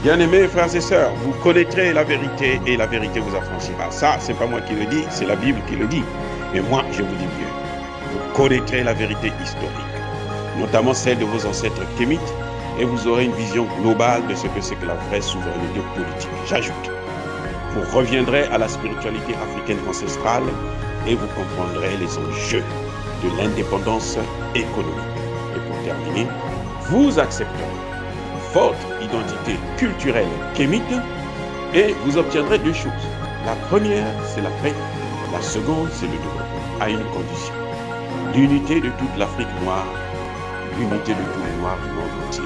Bien-aimés frères et sœurs, vous connaîtrez la vérité et la vérité vous affranchira. Ça, c'est pas moi qui le dis, c'est la Bible qui le dit. Mais moi, je vous dis bien, vous connaîtrez la vérité historique, notamment celle de vos ancêtres kémites, et vous aurez une vision globale de ce que c'est que la vraie souveraineté politique. J'ajoute, vous reviendrez à la spiritualité africaine ancestrale et vous comprendrez les enjeux de l'indépendance économique. Et pour terminer, vous accepterez votre identité culturelle kémite et vous obtiendrez deux choses. La première, c'est la paix. La seconde, c'est le développement, à une condition. L'unité de toute l'Afrique noire, l'unité de tous les Noirs du monde entier.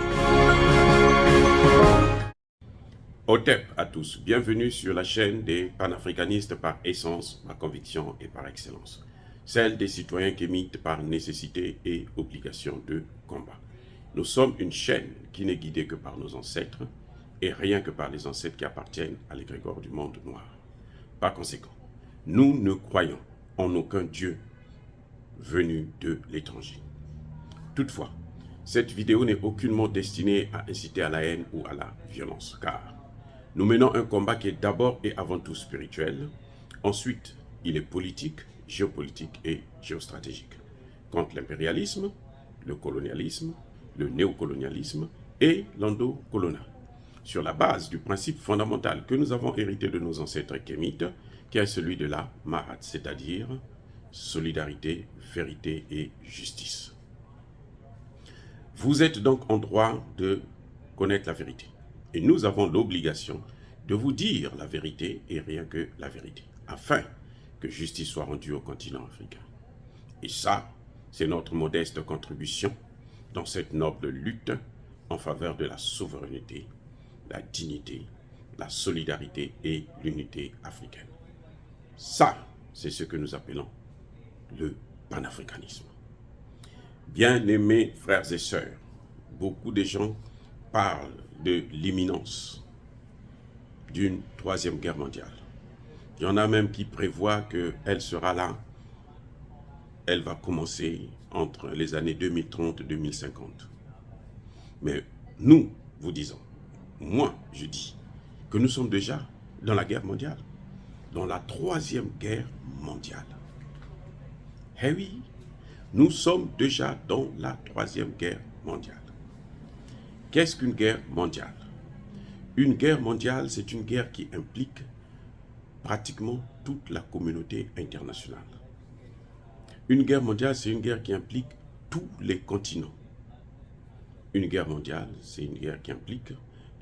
Otep à tous, bienvenue sur la chaîne des panafricanistes par essence, par conviction et par excellence. Celle des citoyens kémites par nécessité et obligation de combat. Nous sommes une chaîne qui n'est guidée que par nos ancêtres et rien que par les ancêtres qui appartiennent à l'égrégore du monde noir. Par conséquent, nous ne croyons en aucun Dieu venu de l'étranger. Toutefois, cette vidéo n'est aucunement destinée à inciter à la haine ou à la violence, car nous menons un combat qui est d'abord et avant tout spirituel. Ensuite, il est politique, géopolitique et géostratégique. Contre l'impérialisme, le colonialisme, le néocolonialisme et l'endocolonial, sur la base du principe fondamental que nous avons hérité de nos ancêtres kémites, qui est celui de la Mahat, c'est-à-dire solidarité, vérité et justice. Vous êtes donc en droit de connaître la vérité. Et nous avons l'obligation de vous dire la vérité et rien que la vérité, afin que justice soit rendue au continent africain. Et ça, c'est notre modeste contribution dans cette noble lutte en faveur de la souveraineté, la dignité, la solidarité et l'unité africaine. Ça, c'est ce que nous appelons le panafricanisme. Bien-aimés frères et sœurs, beaucoup de gens parlent de l'imminence d'une troisième guerre mondiale. Il y en a même qui prévoient qu'elle sera là. Elle va commencer entre les années 2030 et 2050. Mais nous, vous disons, moi, je dis que nous sommes déjà dans la guerre mondiale, dans la troisième guerre mondiale. Eh oui, nous sommes déjà dans la troisième guerre mondiale. Qu'est-ce qu'une guerre mondiale? Une guerre mondiale, c'est une guerre qui implique pratiquement toute la communauté internationale. Une guerre mondiale, c'est une guerre qui implique tous les continents. Une guerre mondiale, c'est une guerre qui implique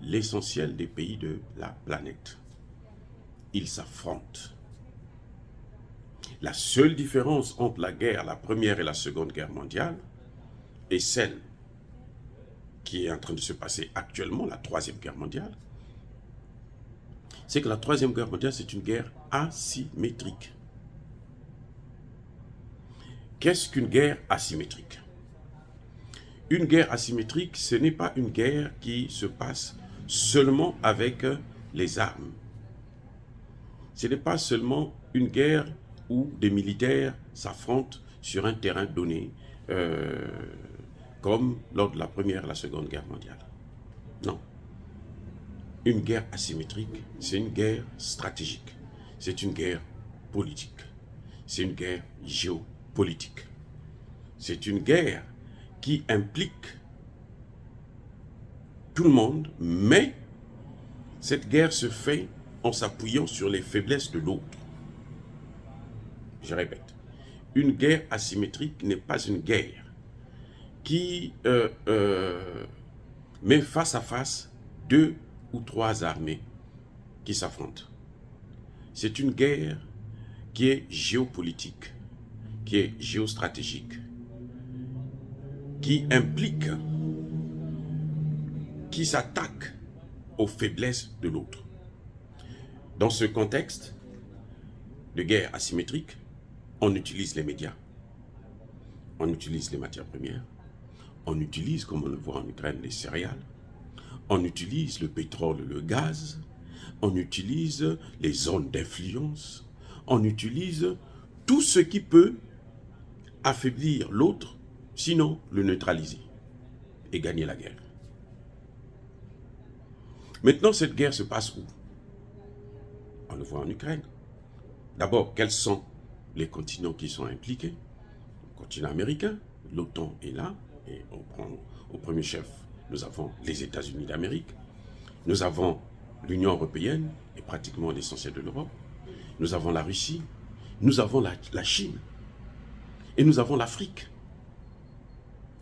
l'essentiel des pays de la planète. Ils s'affrontent. La seule différence entre la première et la seconde guerre mondiale, et celle qui est en train de se passer actuellement, la troisième guerre mondiale, c'est que la troisième guerre mondiale, c'est une guerre asymétrique. Qu'est-ce qu'une guerre asymétrique? Une guerre asymétrique, ce n'est pas une guerre qui se passe seulement avec les armes. Ce n'est pas seulement une guerre où des militaires s'affrontent sur un terrain donné, comme lors de la première et la seconde guerre mondiale. Non. Une guerre asymétrique, c'est une guerre stratégique. C'est une guerre politique. C'est une guerre géopolitique. C'est une guerre qui implique tout le monde, mais cette guerre se fait en s'appuyant sur les faiblesses de l'autre. Je répète, une guerre asymétrique n'est pas une guerre qui met face à face deux ou trois armées qui s'affrontent. C'est une guerre qui est géopolitique, qui est géostratégique, qui implique, qui s'attaque aux faiblesses de l'autre. Dans ce contexte de guerre asymétrique, on utilise les médias, on utilise les matières premières, on utilise, comme on le voit en Ukraine, les céréales, on utilise le pétrole, le gaz, on utilise les zones d'influence, on utilise tout ce qui peut affaiblir l'autre, sinon le neutraliser et gagner la guerre. Maintenant, cette guerre se passe où? On le voit en Ukraine. D'abord, quels sont les continents qui sont impliqués? Le continent américain, l'OTAN est là, et on prend au premier chef, nous avons les États-Unis d'Amérique, nous avons l'Union européenne, et pratiquement l'essentiel de l'Europe, nous avons la Russie, nous avons la Chine, et nous avons l'Afrique.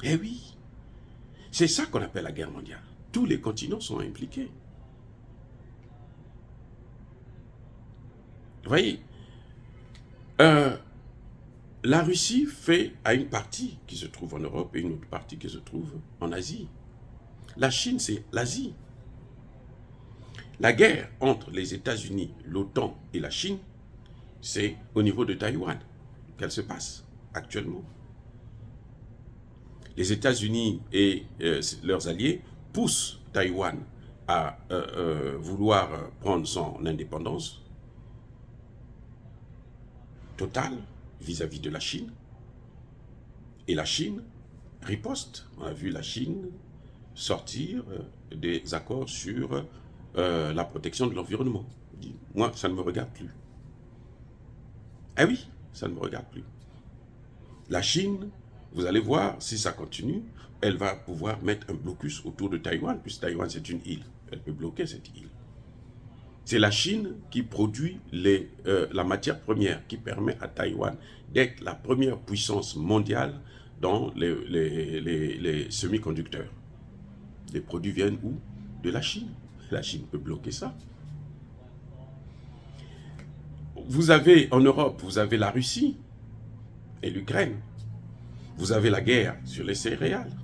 Eh oui, c'est ça qu'on appelle la guerre mondiale. Tous les continents sont impliqués. Vous voyez, la Russie a une partie qui se trouve en Europe et une autre partie qui se trouve en Asie. La Chine, c'est l'Asie. La guerre entre les États-Unis, l'OTAN et la Chine, c'est au niveau de Taïwan qu'elle se passe actuellement. Les États-Unis et leurs alliés poussent Taïwan à vouloir prendre son indépendance totale vis-à-vis de la Chine. Et la Chine riposte. On a vu la Chine sortir des accords sur la protection de l'environnement. Moi, ça ne me regarde plus. Ah oui, ça ne me regarde plus. La Chine, vous allez voir, si ça continue, elle va pouvoir mettre un blocus autour de Taïwan, puisque Taïwan c'est une île. Elle peut bloquer cette île. C'est la Chine qui produit la matière première qui permet à Taïwan d'être la première puissance mondiale dans les semi-conducteurs. Les produits viennent où? De la Chine. La Chine peut bloquer ça. Vous avez en Europe, vous avez la Russie et l'Ukraine. Vous avez la guerre sur les céréales.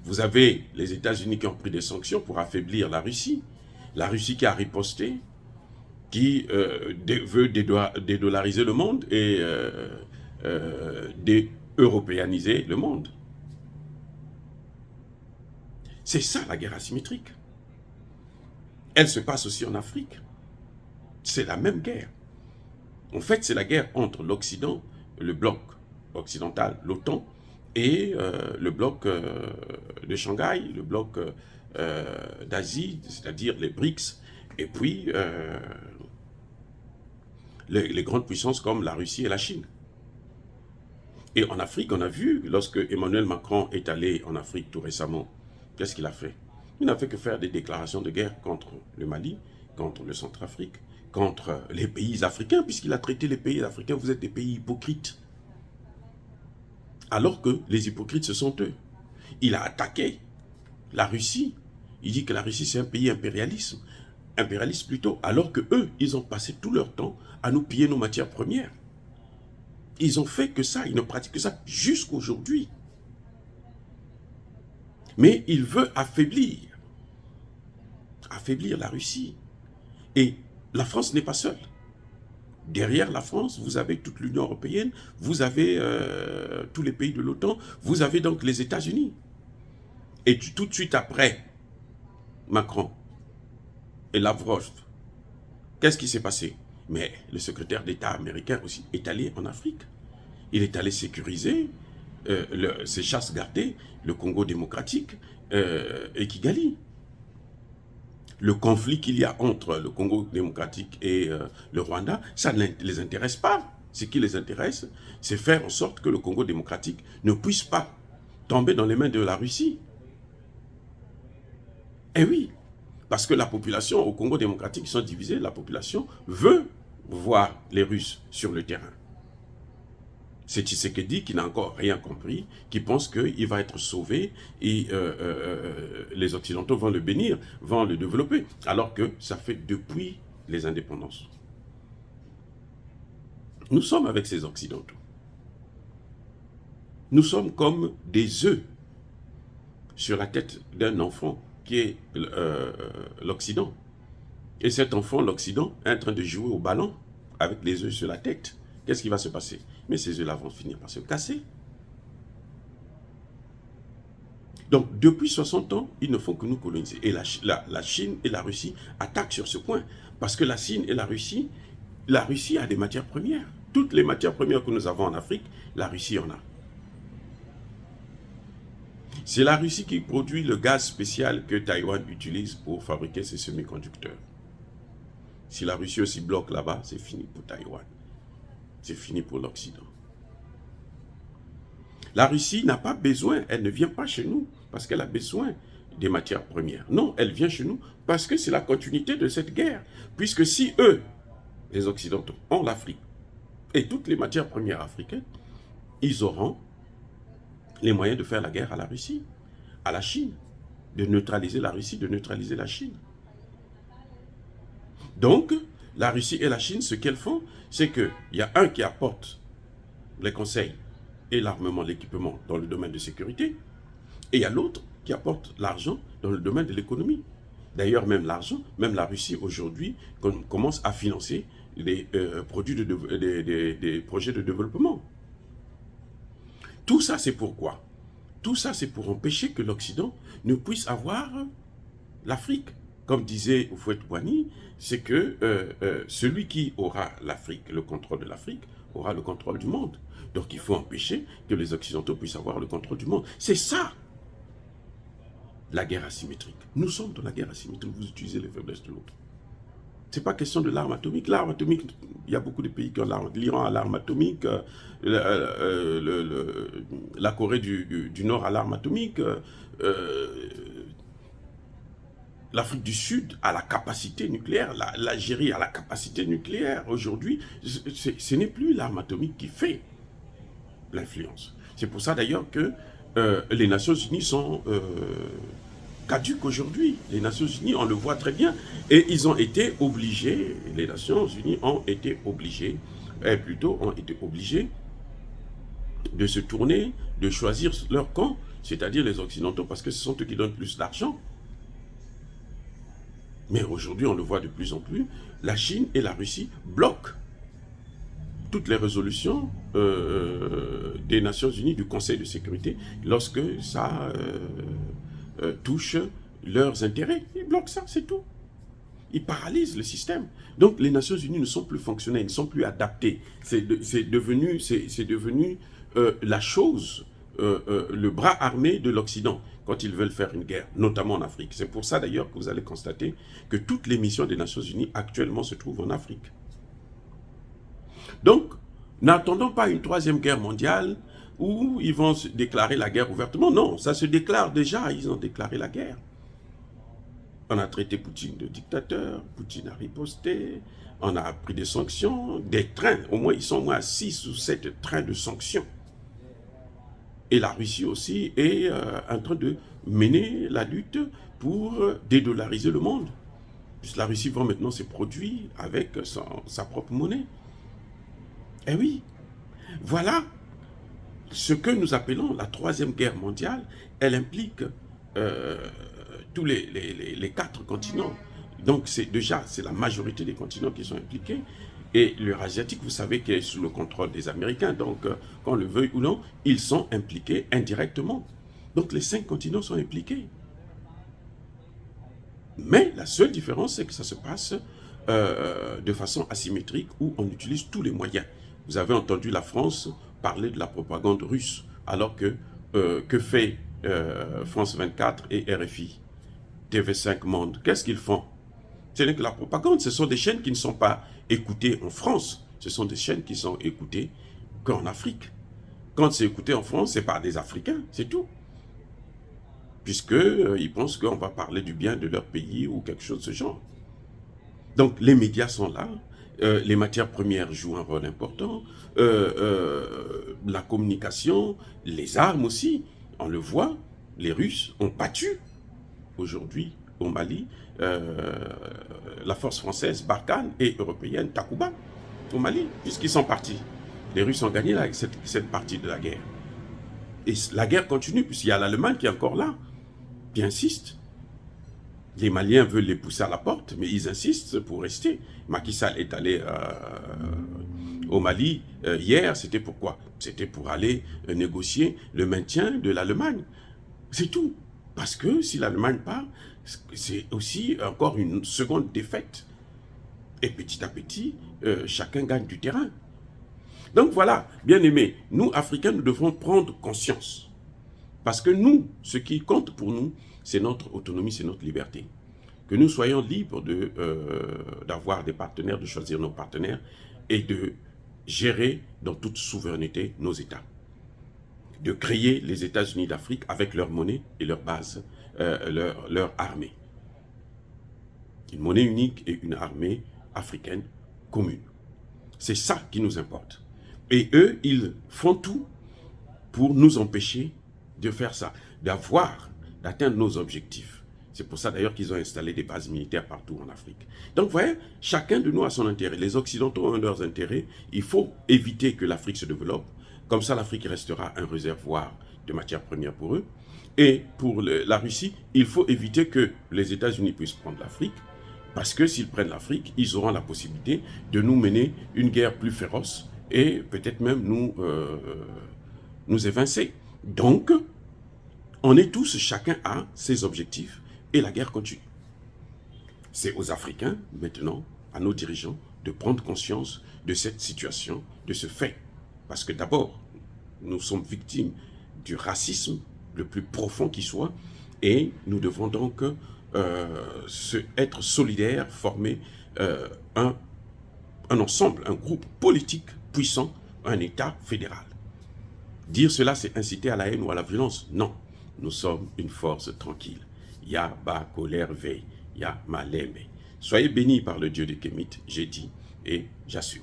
Vous avez les États-Unis qui ont pris des sanctions pour affaiblir la Russie. La Russie qui a riposté, qui veut dédollariser le monde et dé-européaniser le monde. C'est ça la guerre asymétrique. Elle se passe aussi en Afrique. C'est la même guerre. En fait, c'est la guerre entre l'Occident, le bloc occidental, l'OTAN, et le bloc de Shanghai, le bloc d'Asie, c'est-à-dire les BRICS, et puis les grandes puissances comme la Russie et la Chine. Et en Afrique, on a vu, lorsque Emmanuel Macron est allé en Afrique tout récemment, qu'est-ce qu'il a fait? Il n'a fait que faire des déclarations de guerre contre le Mali, contre le Centrafrique, contre les pays africains, puisqu'il a traité les pays africains, vous êtes des pays hypocrites. Alors que les hypocrites, ce sont eux. Il a attaqué la Russie. Il dit que la Russie, c'est un pays impérialiste plutôt, alors que eux, ils ont passé tout leur temps à nous piller nos matières premières. Ils ont fait que ça, ils ne pratiquent que ça jusqu'aujourd'hui. Mais il veut affaiblir la Russie. Et la France n'est pas seule. Derrière la France, vous avez toute l'Union européenne, vous avez tous les pays de l'OTAN, vous avez donc les États-Unis. Et tout de suite après Macron et Lavrov, qu'est-ce qui s'est passé? Mais le secrétaire d'État américain aussi est allé en Afrique. Il est allé sécuriser ses chasses gardées, le Congo démocratique et Kigali. Le conflit qu'il y a entre le Congo démocratique et le Rwanda, ça ne les intéresse pas. Ce qui les intéresse, c'est faire en sorte que le Congo démocratique ne puisse pas tomber dans les mains de la Russie. Eh oui, parce que la population au Congo démocratique, ils sont divisés, la population veut voir les Russes sur le terrain. C'est Tshisekedi qui n'a encore rien compris, qui pense qu'il va être sauvé et les Occidentaux vont le bénir, vont le développer, alors que ça fait depuis les indépendances. Nous sommes avec ces Occidentaux. Nous sommes comme des œufs sur la tête d'un enfant qui est l'Occident. Et cet enfant, l'Occident, est en train de jouer au ballon avec les œufs sur la tête. Qu'est-ce qui va se passer? Mais ces œufs-là vont finir par se casser. Donc, depuis 60 ans, ils ne font que nous coloniser. Et la Chine et la Russie attaquent sur ce point. Parce que la Chine et la Russie a des matières premières. Toutes les matières premières que nous avons en Afrique, la Russie en a. C'est la Russie qui produit le gaz spécial que Taïwan utilise pour fabriquer ses semi-conducteurs. Si la Russie aussi bloque là-bas, c'est fini pour Taïwan. C'est fini pour l'Occident. La Russie n'a pas besoin, elle ne vient pas chez nous parce qu'elle a besoin des matières premières. Non, elle vient chez nous parce que c'est la continuité de cette guerre. Puisque si eux, les Occidentaux, ont l'Afrique et toutes les matières premières africaines, ils auront les moyens de faire la guerre à la Russie, à la Chine, de neutraliser la Russie, de neutraliser la Chine. Donc, la Russie et la Chine, ce qu'elles font, c'est qu'il y a un qui apporte les conseils et l'armement, l'équipement dans le domaine de sécurité, et il y a l'autre qui apporte l'argent dans le domaine de l'économie. D'ailleurs, même l'argent, même la Russie aujourd'hui commence à financer des projets de développement. Tout ça, c'est pourquoi? Tout ça, c'est pour empêcher que l'Occident ne puisse avoir l'Afrique. Comme disait Houphouët-Boigny, c'est que celui qui aura l'Afrique, le contrôle de l'Afrique, aura le contrôle du monde. Donc il faut empêcher que les Occidentaux puissent avoir le contrôle du monde. C'est ça, la guerre asymétrique. Nous sommes dans la guerre asymétrique, vous utilisez les faiblesses de l'autre. Ce n'est pas question de l'arme atomique. L'arme atomique, il y a beaucoup de pays qui ont l'arme. L'Iran a l'arme atomique, la Corée du Nord a l'arme atomique, l'Afrique du Sud a la capacité nucléaire, l'Algérie a la capacité nucléaire. Aujourd'hui, ce n'est plus l'arme atomique qui fait l'influence. C'est pour ça d'ailleurs que les Nations Unies sont caduques aujourd'hui. Les Nations Unies, on le voit très bien, et ils ont été obligés, les Nations Unies ont été obligées, de se tourner, de choisir leur camp, c'est-à-dire les Occidentaux, parce que ce sont eux qui donnent plus d'argent. Mais aujourd'hui, on le voit de plus en plus, la Chine et la Russie bloquent toutes les résolutions des Nations Unies, du Conseil de sécurité, lorsque ça touche leurs intérêts. Ils bloquent ça, c'est tout. Ils paralysent le système. Donc les Nations Unies ne sont plus fonctionnelles, ne sont plus adaptées. C'est devenu la chose, le bras armé de l'Occident quand ils veulent faire une guerre, notamment en Afrique. C'est pour ça d'ailleurs que vous allez constater que toutes les missions des Nations Unies actuellement se trouvent en Afrique. Donc, n'attendons pas une troisième guerre mondiale où ils vont se déclarer la guerre ouvertement. Non, ça se déclare déjà, ils ont déclaré la guerre. On a traité Poutine de dictateur, Poutine a riposté, on a pris des sanctions, des trains, au moins ils sont au moins 6 ou 7 trains de sanctions. Et la Russie aussi est en train de mener la lutte pour dédollariser le monde. Puisque la Russie vend maintenant ses produits avec sa propre monnaie. Eh oui, voilà ce que nous appelons la troisième guerre mondiale. Elle implique tous les 4 continents. Donc c'est la majorité des continents qui sont impliqués. Et l'Eurasiatique, vous savez, qui est sous le contrôle des Américains. Donc, qu'on le veuille ou non, ils sont impliqués indirectement. Donc, les 5 continents sont impliqués. Mais la seule différence, c'est que ça se passe de façon asymétrique, où on utilise tous les moyens. Vous avez entendu la France parler de la propagande russe, alors que fait France 24 et RFI, TV5 Monde? Qu'est-ce qu'ils font? Ce n'est que la propagande. Ce sont des chaînes qui ne sont pas écoutées en France. Ce sont des chaînes qui sont écoutées qu'en Afrique. Quand c'est écouté en France, c'est par des Africains, c'est tout. Puisqu'ils pensent qu'on va parler du bien de leur pays ou quelque chose de ce genre. Donc les médias sont là, les matières premières jouent un rôle important, la communication, les armes aussi, on le voit, les Russes ont battu aujourd'hui au Mali, la force française Barkhane et européenne Takuba au Mali, puisqu'ils sont partis. Les Russes ont gagné cette partie de la guerre. Et la guerre continue, puisqu'il y a l'Allemagne qui est encore là, qui insiste. Les Maliens veulent les pousser à la porte, mais ils insistent pour rester. Macky Sall est allé au Mali hier, c'était pourquoi? C'était pour aller négocier le maintien de l'Allemagne. C'est tout. Parce que si l'Allemagne part, c'est aussi encore une seconde défaite. Et petit à petit, chacun gagne du terrain. Donc voilà, bien aimés, nous Africains, nous devrons prendre conscience Parce que nous, ce qui compte pour nous, c'est notre autonomie, c'est notre liberté. Que nous soyons libres d'avoir des partenaires, de choisir nos partenaires et de gérer dans toute souveraineté nos États. De créer les États-Unis d'Afrique avec leur monnaie et leur base, leur armée. Une monnaie unique et une armée africaine commune. C'est ça qui nous importe. Et eux, ils font tout pour nous empêcher de faire ça, d'atteindre nos objectifs. C'est pour ça d'ailleurs qu'ils ont installé des bases militaires partout en Afrique. Donc vous voyez, chacun de nous a son intérêt. Les Occidentaux ont leurs intérêts. Il faut éviter que l'Afrique se développe. Comme ça, l'Afrique restera un réservoir de matières premières pour eux. Et pour la Russie, il faut éviter que les États-Unis puissent prendre l'Afrique. Parce que s'ils prennent l'Afrique, ils auront la possibilité de nous mener une guerre plus féroce et peut-être même nous évincer. Donc, on est tous, chacun a ses objectifs et la guerre continue. C'est aux Africains, maintenant, à nos dirigeants, de prendre conscience de cette situation, de ce fait. Parce que d'abord, nous sommes victimes du racisme le plus profond qui soit et nous devons donc être solidaires, former un ensemble, un groupe politique puissant, un État fédéral. Dire cela, c'est inciter à la haine ou à la violence. Non, nous sommes une force tranquille. Ya ba colère veille, ya maleme. Soyez bénis par le Dieu des Kémites, j'ai dit et j'assume.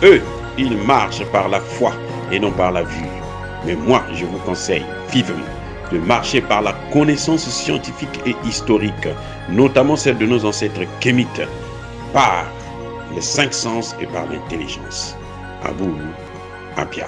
Eux, ils marchent par la foi et non par la vue. Mais moi, je vous conseille vivement de marcher par la connaissance scientifique et historique, notamment celle de nos ancêtres kémites, par les 5 sens et par l'intelligence. Abou Apia.